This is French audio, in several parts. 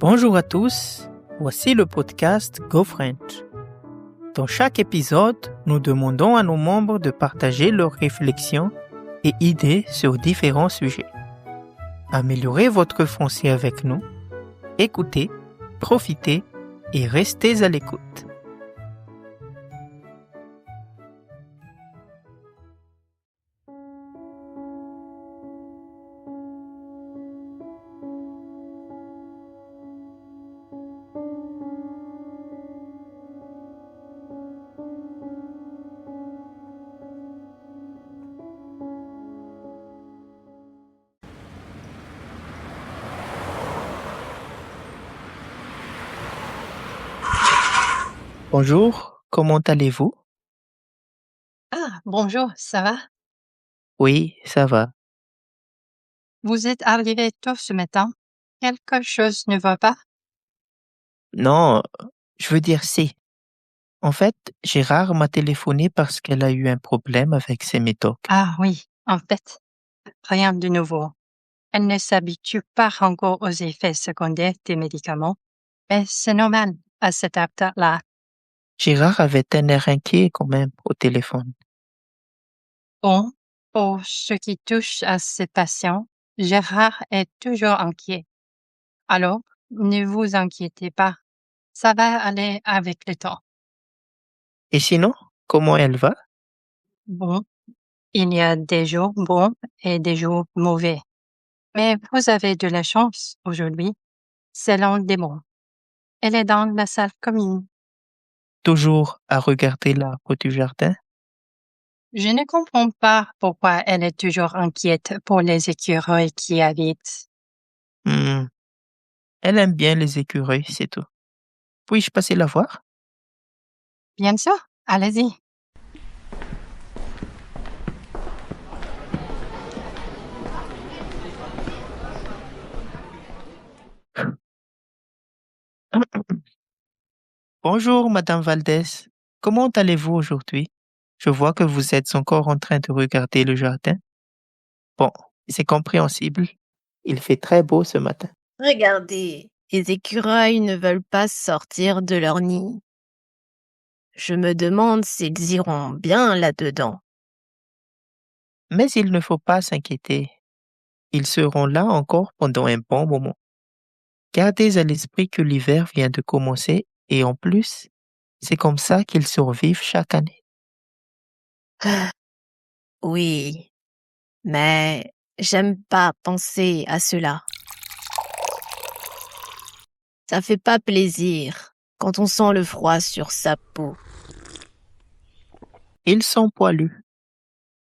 Bonjour à tous, voici le podcast Go French. Dans chaque épisode, nous demandons à nos membres de partager leurs réflexions et idées sur différents sujets. Améliorez votre français avec nous, écoutez, profitez et restez à l'écoute. Bonjour, comment allez-vous? Ah, bonjour, ça va? Oui, ça va. Vous êtes arrivé tôt ce matin. Quelque chose ne va pas? Non, je veux dire si. En fait, Gérard m'a téléphoné parce qu'elle a eu un problème avec ses méthodes. Ah oui, en fait, rien de nouveau. Elle ne s'habitue pas encore aux effets secondaires des médicaments, mais c'est normal à cette étape-là. Gérard avait un air inquiet quand même au téléphone. Bon, pour ce qui touche à ces patients, Gérard est toujours inquiet. Alors, ne vous inquiétez pas, ça va aller avec le temps. Et sinon, comment elle va? Bon, il y a des jours bons et des jours mauvais. Mais vous avez de la chance aujourd'hui. C'est l'un des bons. Elle est dans la salle commune. Toujours à regarder l'arbre du jardin? Je ne comprends pas pourquoi elle est toujours inquiète pour les écureuils qui y habitent. Hmm, elle aime bien les écureuils, c'est tout. Puis-je passer la voir? Bien sûr, allez-y. Bonjour, Madame Valdez. Comment allez-vous aujourd'hui? Je vois que vous êtes encore en train de regarder le jardin. Bon, c'est compréhensible. Il fait très beau ce matin. Regardez, les écureuils ne veulent pas sortir de leur nid. Je me demande s'ils iront bien là-dedans. Mais il ne faut pas s'inquiéter. Ils seront là encore pendant un bon moment. Gardez à l'esprit que l'hiver vient de commencer et en plus, c'est comme ça qu'ils survivent chaque année. Oui, mais j'aime pas penser à cela. Ça fait pas plaisir quand on sent le froid sur sa peau. Ils sont poilus.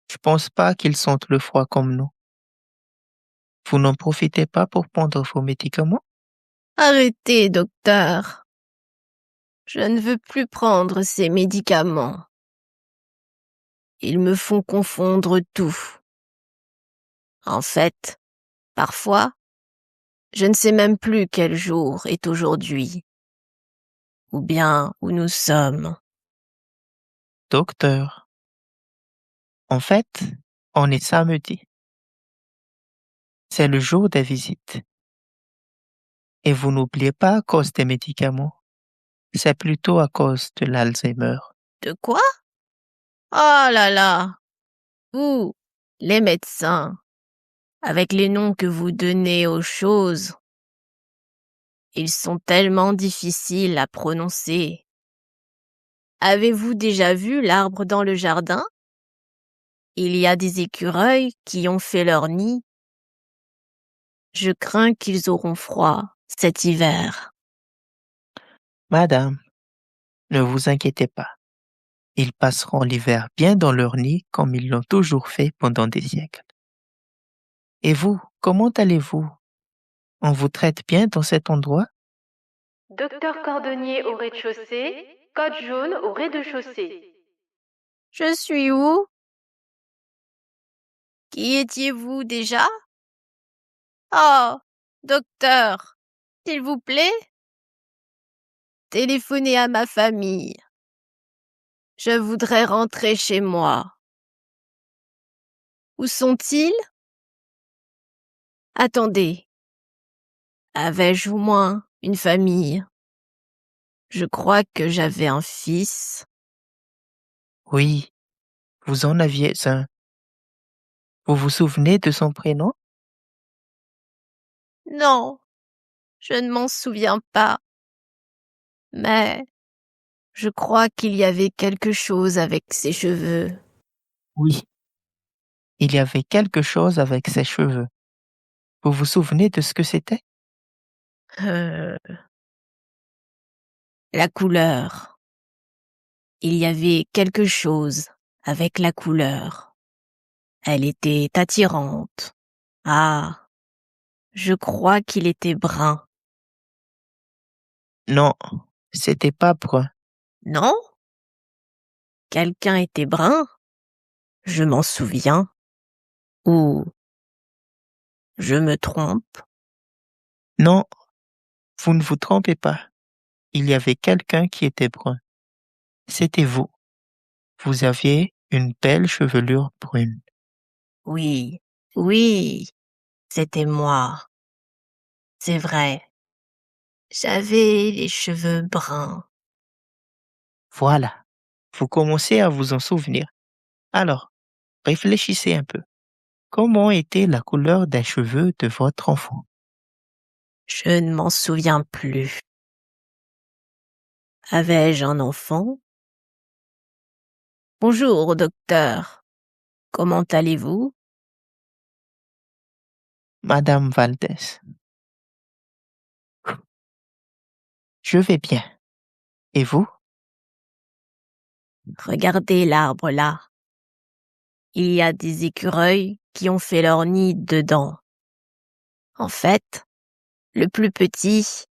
Je pense pas qu'ils sentent le froid comme nous. Vous n'en profitez pas pour prendre vos médicaments? Arrêtez, docteur. Je ne veux plus prendre ces médicaments. Ils me font confondre tout. En fait, parfois, je ne sais même plus quel jour est aujourd'hui, ou bien où nous sommes. Docteur, en fait, on est samedi. C'est le jour des visites. Et vous n'oubliez pas à cause des médicaments. C'est plutôt à cause de l'Alzheimer. De quoi? Oh là là! Vous, les médecins, avec les noms que vous donnez aux choses, ils sont tellement difficiles à prononcer. Avez-vous déjà vu l'arbre dans le jardin? Il y a des écureuils qui ont fait leur nid. Je crains qu'ils auront froid cet hiver. Madame, ne vous inquiétez pas. Ils passeront l'hiver bien dans leur nid comme ils l'ont toujours fait pendant des siècles. Et vous, comment allez-vous? On vous traite bien dans cet endroit? Docteur Cordonnier au rez-de-chaussée, Code jaune au rez-de-chaussée. Je suis où? Qui étiez-vous déjà? Oh, docteur, s'il vous plaît, téléphonez à ma famille. Je voudrais rentrer chez moi. Où sont-ils? Attendez. Avais-je au moins une famille. Je crois que j'avais un fils. Oui, vous en aviez un. Vous vous souvenez de son prénom? Non, je ne m'en souviens pas. Mais je crois qu'il y avait quelque chose avec ses cheveux. Oui. Il y avait quelque chose avec ses cheveux. Vous vous souvenez de ce que c'était? Euh, la couleur. Il y avait quelque chose avec la couleur. Elle était attirante. Ah, je crois qu'il était brun. Non, c'était pas brun. Non? Quelqu'un était brun? Je m'en souviens. Ou je me trompe? Non, vous ne vous trompez pas. Il y avait quelqu'un qui était brun. C'était vous. Vous aviez une belle chevelure brune. Oui, oui, c'était moi. C'est vrai. J'avais les cheveux bruns. Voilà. Vous commencez à vous en souvenir. Alors, réfléchissez un peu. Comment était la couleur des cheveux de votre enfant? Je ne m'en souviens plus. Avais-je un enfant? Bonjour, docteur. Comment allez-vous? Madame Valdez. Je vais bien. Et vous? Regardez l'arbre là. Il y a des écureuils qui ont fait leur nid dedans. En fait, le plus petit,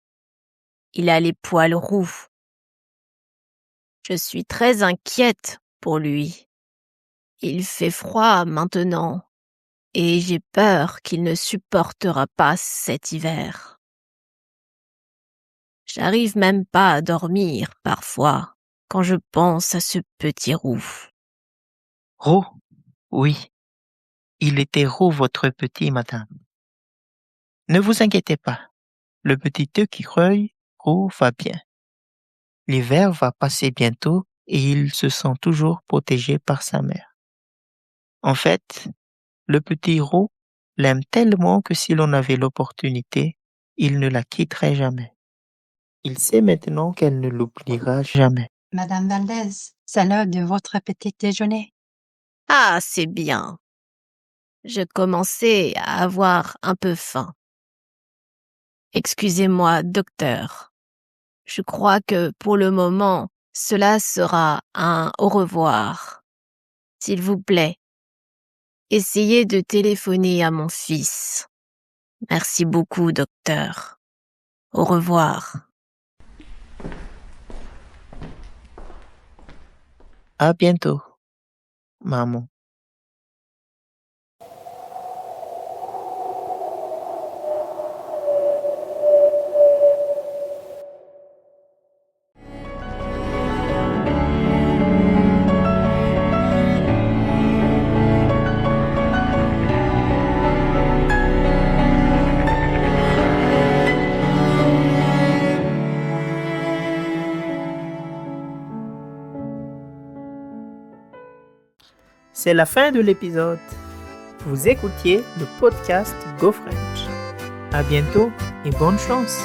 il a les poils roux. Je suis très inquiète pour lui. Il fait froid maintenant et j'ai peur qu'il ne supportera pas cet hiver. J'arrive même pas à dormir parfois quand je pense à ce petit roux. Roux? Oui. Il était roux, votre petit, madame. Ne vous inquiétez pas. Le petit écureuil roux va bien. L'hiver va passer bientôt et il se sent toujours protégé par sa mère. En fait, le petit roux l'aime tellement que si l'on avait l'opportunité, il ne la quitterait jamais. Il sait maintenant qu'elle ne l'oubliera jamais. Madame Valdez, c'est l'heure de votre petit déjeuner. Ah, c'est bien. Je commençais à avoir un peu faim. Excusez-moi, docteur. Je crois que pour le moment, cela sera un au revoir. S'il vous plaît, essayez de téléphoner à mon fils. Merci beaucoup, docteur. Au revoir. À bientôt, maman. C'est la fin de l'épisode. Vous écoutiez le podcast Go French. À bientôt et bonne chance.